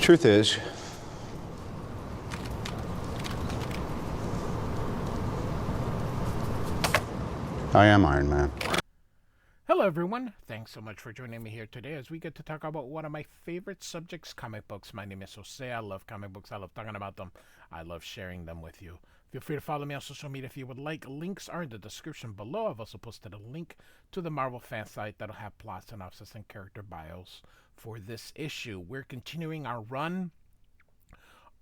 truth is, I am Iron Man. Hello, everyone. Thanks so much for joining me here today as we get to talk about one of my favorite subjects, comic books. My name is Jose. I love comic books. I love talking about them. I love sharing them with you. Feel free to follow me on social media if you would like. Links are in the description below. I've also posted a link to the Marvel fan site that'll have plot synopsis and character bios for this issue. We're continuing our run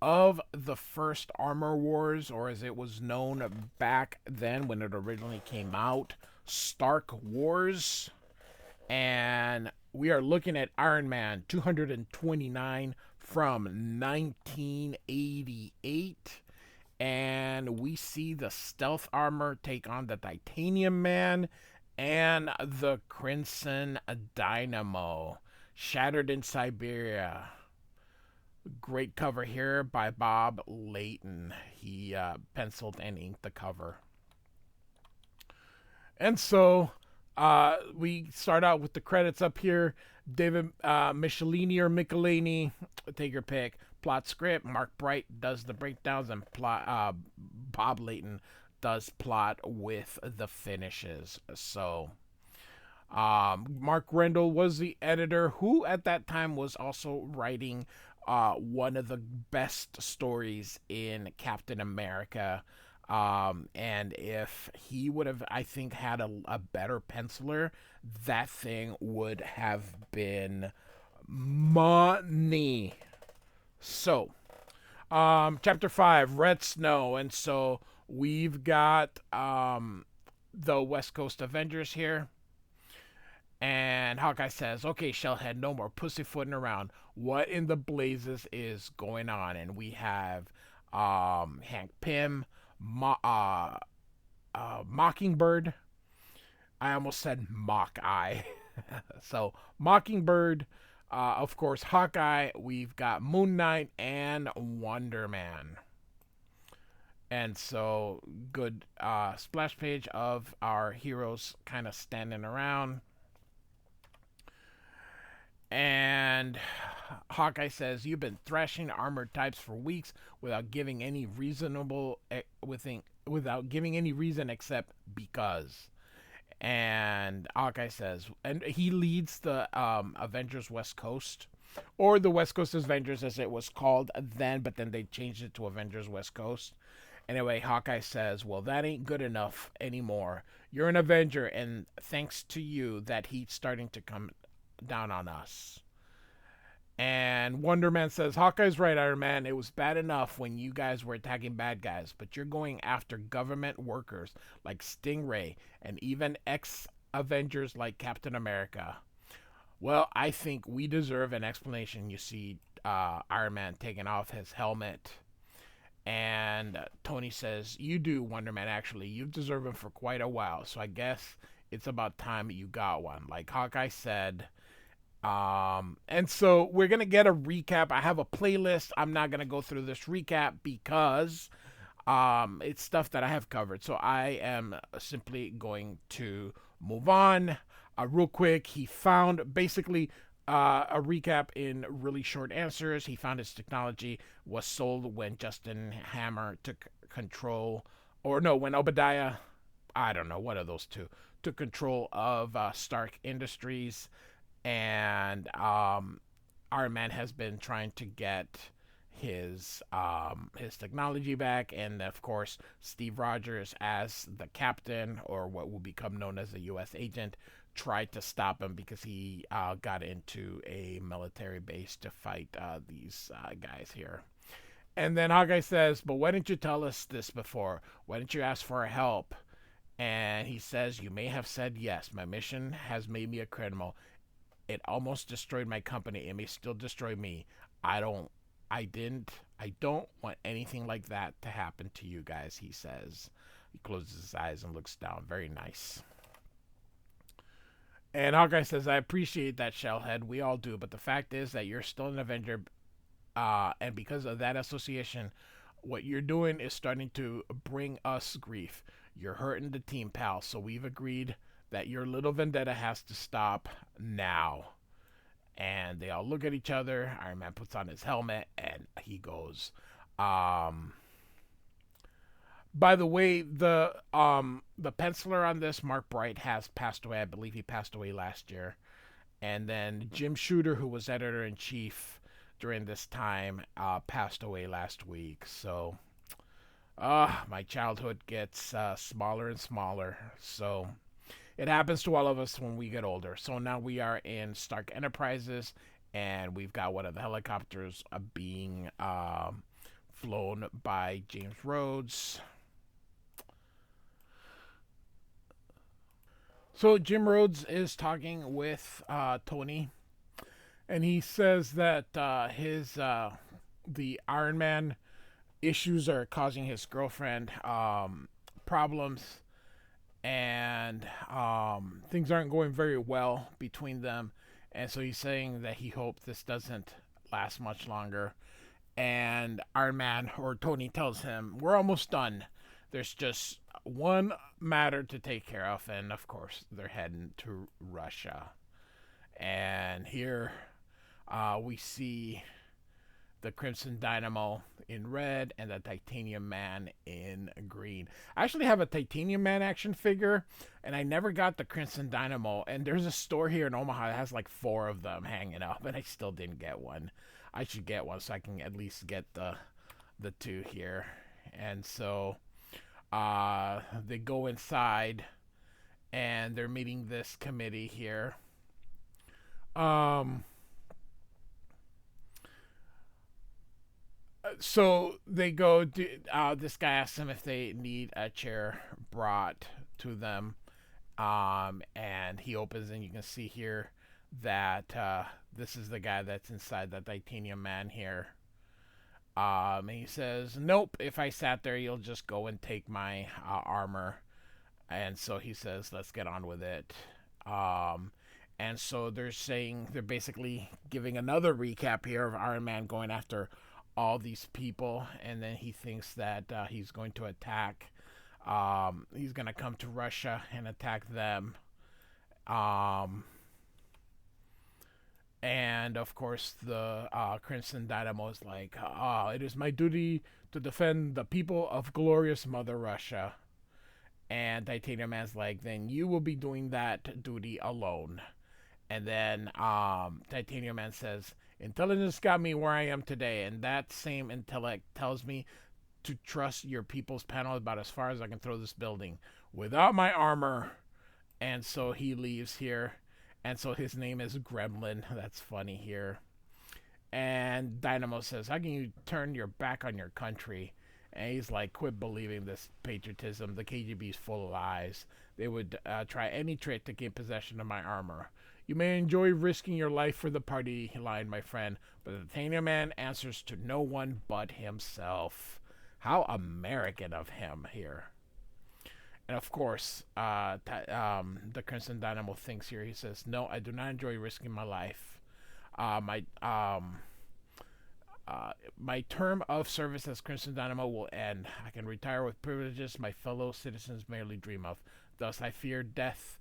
of the first Armor Wars, or as it was known back then when it originally came out, Stark Wars. And we are looking at Iron Man 229 from 1988. And we see the stealth armor take on the Titanium Man and the Crimson Dynamo. Shattered in Siberia. Great cover here by Bob Layton. He penciled and inked the cover. And so we start out with the credits up here. David Michelinie or Michelinie, take your pick. Plot script. Mark Bright does the breakdowns, and Bob Layton does plot with the finishes. So Mark Rendell was the editor, who at that time was also writing one of the best stories in Captain America. And if he would have, I think, had a better penciler, that thing would have been money. So, chapter 5, Red Snow. And so we've got the West Coast Avengers here. And Hawkeye says, okay, Shellhead, no more pussyfooting around. What in the blazes is going on? And we have Hank Pym, Mockingbird. I almost said Mock-Eye. So, Mockingbird, of course, Hawkeye. We've got Moon Knight and Wonder Man. And so, good splash page of our heroes kind of standing around. And Hawkeye says, you've been thrashing armored types for weeks without giving any without giving any reason except because. And Hawkeye says, and he leads the Avengers West Coast, or the West Coast Avengers as it was called then, but then they changed it to Avengers West Coast. Anyway, Hawkeye says, well, that ain't good enough anymore. You're an Avenger, and thanks to you, that heat's starting to come down on us. And Wonder Man says, Hawkeye's right, Iron Man. It was bad enough when you guys were attacking bad guys, but you're going after government workers like Stingray and even ex-Avengers like Captain America. Well, I think we deserve an explanation. You see Iron Man taking off his helmet. And Tony says, you do, Wonder Man, actually. You've deserved him for quite a while, so I guess it's about time you got one. Like Hawkeye said. And so we're going to get a recap. I have a playlist. I'm not going to go through this recap because it's stuff that I have covered. So I am simply going to move on. Real quick, he found basically a recap in really short answers. He found his technology was sold when Justin Hammer took control, or no, when Obadiah, I don't know, one of those two, took control of Stark Industries. And Iron Man has been trying to get his technology back, and of course Steve Rogers, as the captain, or what will become known as a U.S. agent, tried to stop him because he got into a military base to fight these guys here. And then Hawkeye says, "But why didn't you tell us this before? Why didn't you ask for help?" And he says, "You may have said yes. My mission has made me a criminal. It almost destroyed my company. It may still destroy me. I don't want anything like that to happen to you guys," he says. He closes his eyes and looks down. Very nice. And Hawkeye says, "I appreciate that, Shellhead. We all do. But the fact is that you're still an Avenger. And because of that association, what you're doing is starting to bring us grief. You're hurting the team, pal. So we've agreed that your little vendetta has to stop now." And they all look at each other. Iron Man puts on his helmet and he goes, um, by the way, the penciler on this, Mark Bright, has passed away. I believe he passed away last year. And then Jim Shooter, who was editor in chief during this time, passed away last week. So, my childhood gets smaller and smaller. So it happens to all of us when we get older. So now we are in Stark Enterprises, and we've got one of the helicopters being flown by James Rhodes. So Jim Rhodes is talking with Tony, and he says that his the Iron Man issues are causing his girlfriend problems, and things aren't going very well between them. And so he's saying that he hopes this doesn't last much longer. And Iron Man or Tony tells him, "We're almost done. There's just one matter to take care of." And of course, they're heading to Russia. And here we see the Crimson Dynamo in red and the Titanium Man in green. I actually have a Titanium Man action figure, and I never got the Crimson Dynamo. And there's a store here in Omaha that has like 4 of them hanging up, and I still didn't get one. I should get one so I can at least get the 2 here. And so they go inside, and they're meeting this committee here. So they go. This guy asks them if they need a chair brought to them, and he opens, and you can see here that this is the guy that's inside the Titanium Man here. And he says, "Nope. If I sat there, you'll just go and take my armor." And so he says, "Let's get on with it." And so they're basically giving another recap here of Iron Man going after all these people, and then he thinks that he's going to attack. He's going to come to Russia and attack them. And of course, the Crimson Dynamo is like, "It is my duty to defend the people of glorious Mother Russia." And Titanium Man's like, "Then you will be doing that duty alone." And then Titanium Man says, "Intelligence got me where I am today, and that same intellect tells me to trust your people's panel about as far as I can throw this building without my armor." And so he leaves here. And so his name is Gremlin. That's funny here. And Dynamo says, "How can you turn your back on your country?" And he's like, "Quit believing this patriotism. The KGB's full of lies. They would try any trick to gain possession of my armor. You may enjoy risking your life for the party line, my friend, but the Titanium Man answers to no one but himself." How American of him here. And of course, the Crimson Dynamo thinks here. He says, "No, I do not enjoy risking my life. My my term of service as Crimson Dynamo will end. I can retire with privileges my fellow citizens merely dream of. Thus, I fear death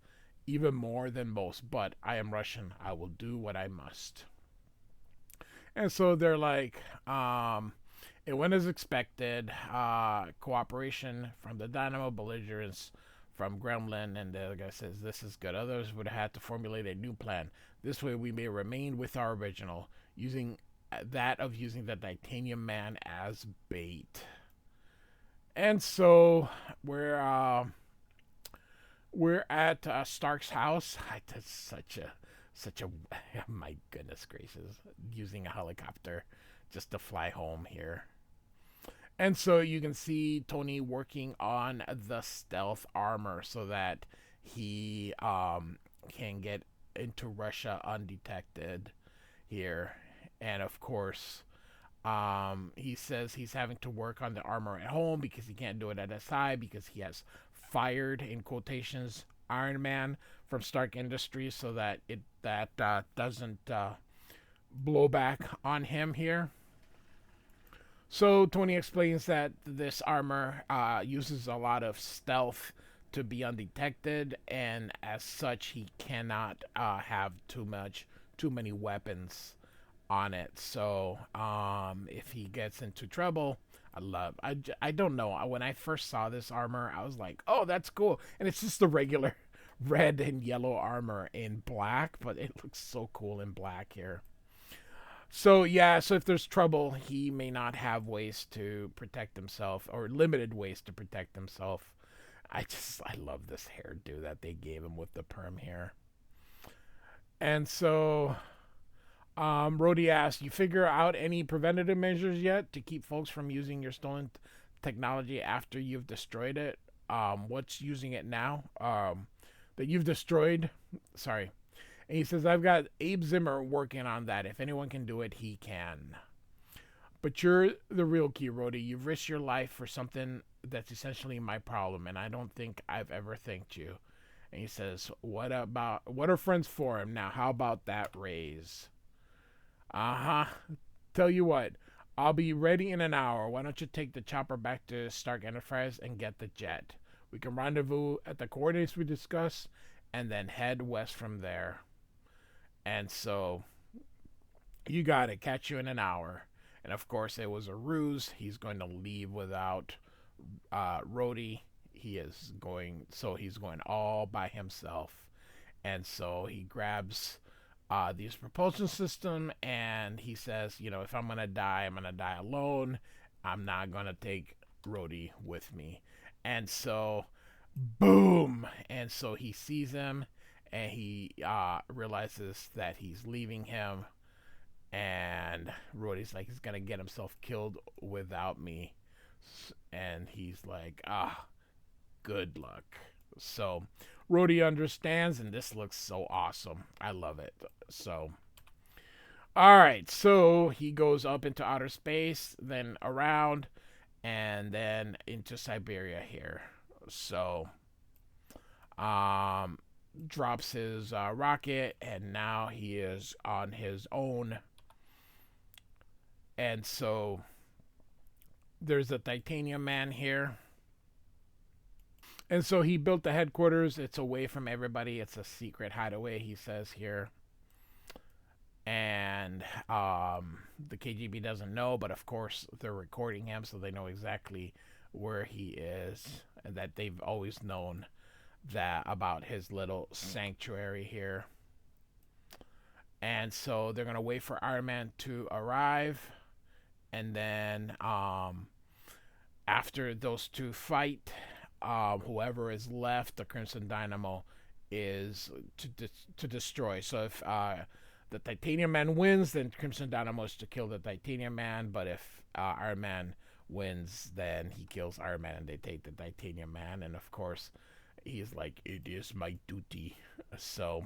even more than most. But I am Russian. I will do what I must." And so they're like, it went as expected. Cooperation from the Dynamo, belligerence from Gremlin, and the other guy says, "This is good. Others would have had to formulate a new plan. This way we may remain with our original, using that of using the Titanium Man as bait." And so we're at Stark's house. That's such a my goodness gracious, using a helicopter just to fly home here. And so you can see Tony working on the stealth armor so that he can get into Russia undetected here. And of course, he says he's having to work on the armor at home because he can't do it at SI because he has fired, in quotations, Iron Man from Stark Industries so that that doesn't blow back on him here. So Tony explains that this armor uses a lot of stealth to be undetected, and as such, he cannot have too much too many weapons on it. So if he gets into trouble, I don't know. When I first saw this armor, I was like, oh, that's cool. And it's just the regular red and yellow armor in black, but it looks so cool in black here. So yeah, so if there's trouble, he may not have ways to protect himself or limited ways to protect himself. I love this hairdo that they gave him with the perm hair. And so Rhodey asks, you figure out any preventative measures yet to keep folks from using your stolen technology after you've destroyed it? What's using it now? That you've destroyed? Sorry. And he says, I've got Abe Zimmer working on that. If anyone can do it, he can. But you're the real key, Rhodey. You've risked your life for something that's essentially my problem, and I don't think I've ever thanked you. And he says, what are friends for him? Now, how about that raise? Uh-huh. Tell you what, I'll be ready in an hour. Why don't you take the chopper back to Stark Enterprise and get the jet? We can rendezvous at the coordinates we discussed and then head west from there. And so, you got it. Catch you in an hour. And of course, it was a ruse. He's going to leave without Rhodey. He's going all by himself. And so he grabs these propulsion system and he says, if I'm going to die, I'm going to die alone. I'm not going to take Rhodey with me. And so, boom. And so he sees him and he realizes that he's leaving him. And Rhodey's like, he's going to get himself killed without me. And he's like, good luck. So Rhodey understands, and this looks so awesome. I love it. So, all right. So he goes up into outer space, then around, and then into Siberia here. So, drops his rocket, and now he is on his own. And so there's a titanium man here. And so he built the headquarters. It's away from everybody. It's a secret hideaway, he says here. And the KGB doesn't know, but of course they're recording him, so they know exactly where he is, and that they've always known that about his little sanctuary here. And so they're going to wait for Iron Man to arrive. And then after those two fight, whoever is left, the Crimson Dynamo, is to destroy. So if the Titanium Man wins, then Crimson Dynamo is to kill the Titanium Man. But if Iron Man wins, then he kills Iron Man and they take the Titanium Man. And of course, he's like, it is my duty. So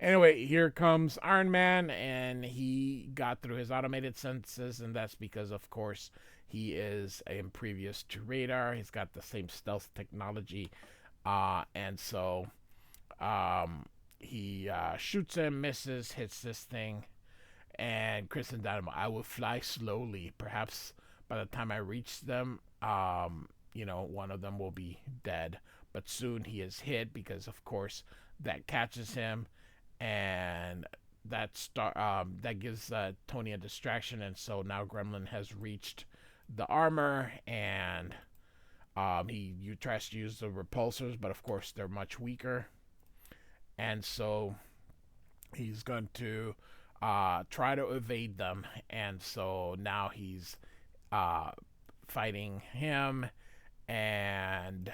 anyway, here comes Iron Man, and he got through his automated senses, and that's because, of course, he is impervious to radar. He's got the same stealth technology, and so he shoots him, misses, hits this thing, and Chris and Dynamo, I will fly slowly. Perhaps by the time I reach them, one of them will be dead. But soon he is hit because, of course, that catches him. And that gives Tony a distraction, and so now Gremlin has reached the armor, and he tries to use the repulsors, but of course they're much weaker, and so he's going to try to evade them, and so now he's fighting him, and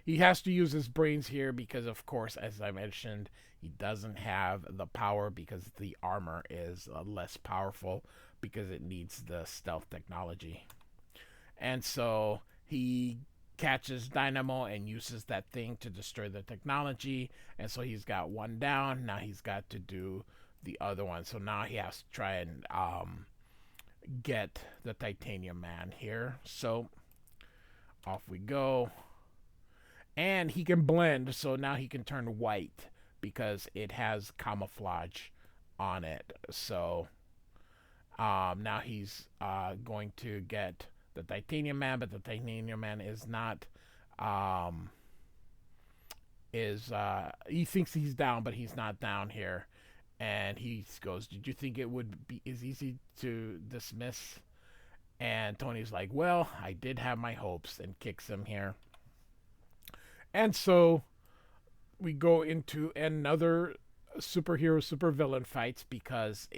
he has to use his brains here because, of course, as I mentioned, he doesn't have the power because the armor is less powerful because it needs the stealth technology. And so he catches Dynamo and uses that thing to destroy the technology. And so he's got one down. Now he's got to do the other one. So now he has to try and get the Titanium Man here. So off we go. And he can blend, so now he can turn white because it has camouflage on it. So now he's going to get the Titanium Man, but the Titanium Man is not he thinks he's down, but he's not down here. And he goes, "Did you think it would be as easy to dismiss?" And Tony's like, "Well, I did have my hopes," and kicks him here. And so we go into another superhero supervillain fights because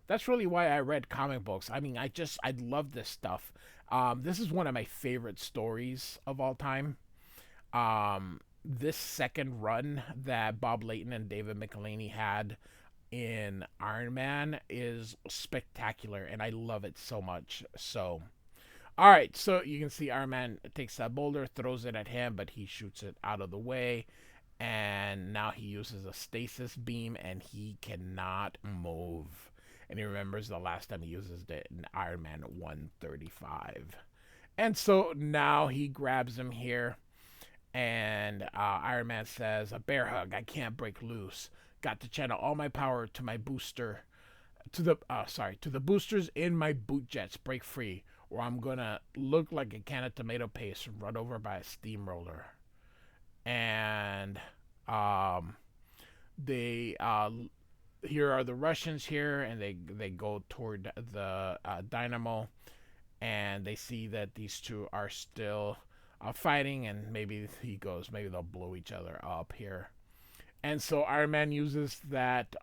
that's really why I read comic books. I mean, I love this stuff. This is one of my favorite stories of all time. This second run that Bob Layton and David Michelinie had in Iron Man is spectacular, and I love it so much. So, all right, so you can see Iron Man takes that boulder, throws it at him, but he shoots it out of the way, and now he uses a stasis beam, and he cannot move. And he remembers the last time he uses it in Iron Man 135. And so now he grabs him here, and Iron Man says, "A bear hug. I can't break loose. Got to channel all my power to my booster, to the boosters in my boot jets. Break free, or I'm gonna look like a can of tomato paste run over by a steamroller." And um, they here are the Russians here, and they go toward the Dynamo, and they see that these two are still fighting, and maybe he goes, maybe they'll blow each other up here. And so Iron Man uses that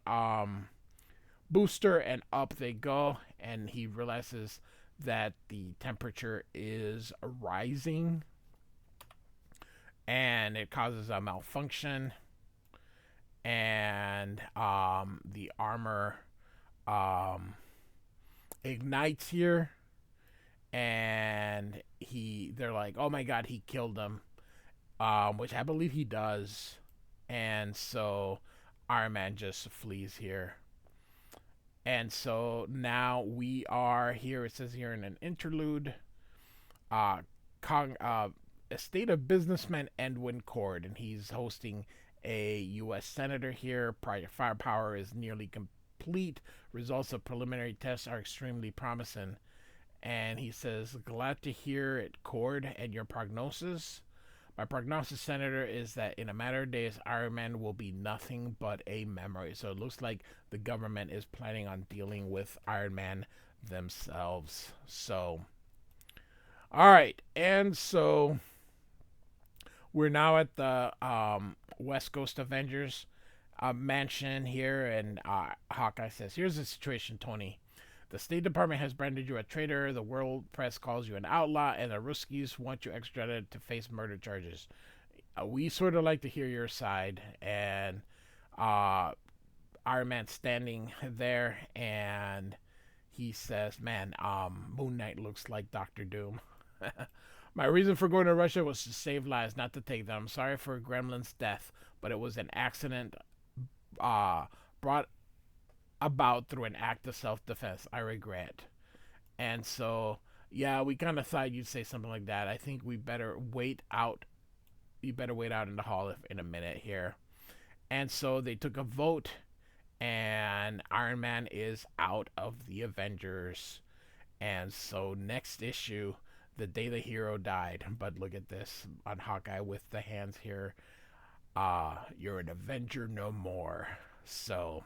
booster, and up they go, and he realizes that the temperature is rising, and it causes a malfunction, and the armor um, ignites here, and they're like, "Oh my god, he killed him," which I believe he does. And so Iron Man just flees here. And so now we are here. It says here in an interlude, uh, a state of businessman Edwin Cord, and he's hosting a U.S. senator here. Firepower is nearly complete. Results of preliminary tests are extremely promising. And he says, "Glad to hear it, Cord, and your prognosis. My prognosis, Senator, is that in a matter of days, Iron Man will be nothing but a memory." So it looks like the government is planning on dealing with Iron Man themselves. So, all right. And so we're now at the West Coast Avengers mansion here. And Hawkeye says, "Here's the situation, Tony. The State Department has branded you a traitor, the world press calls you an outlaw, and the Ruskies want you extradited to face murder charges. We sort of like to hear your side." And Iron Man standing there, and he says, "Man, Moon Knight looks like Doctor Doom." "My reason for going to Russia was to save lives, not to take them. I'm sorry for Gremlin's death, but it was an accident brought about through an act of self-defense. I regret." And so, yeah, we kind of thought you'd say something like that. I think we better wait out. You better wait out in the hall in a minute here. And so they took a vote, and Iron Man is out of the Avengers. And so next issue, the day the hero died. But look at this on Hawkeye with the hands here. You're an Avenger no more. So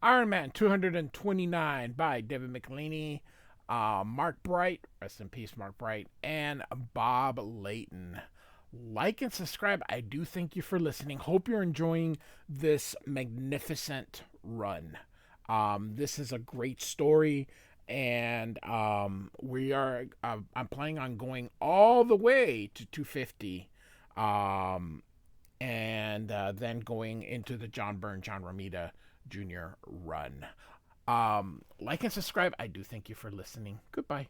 Iron Man 229 by David Michelinie, Mark Bright, rest in peace, Mark Bright, and Bob Layton. Like and subscribe. I do thank you for listening. Hope you're enjoying this magnificent run. This is a great story, and we are. I'm planning on going all the way to 250. And then going into the John Byrne, John Romita Jr. run. Like and subscribe. I do thank you for listening. Goodbye.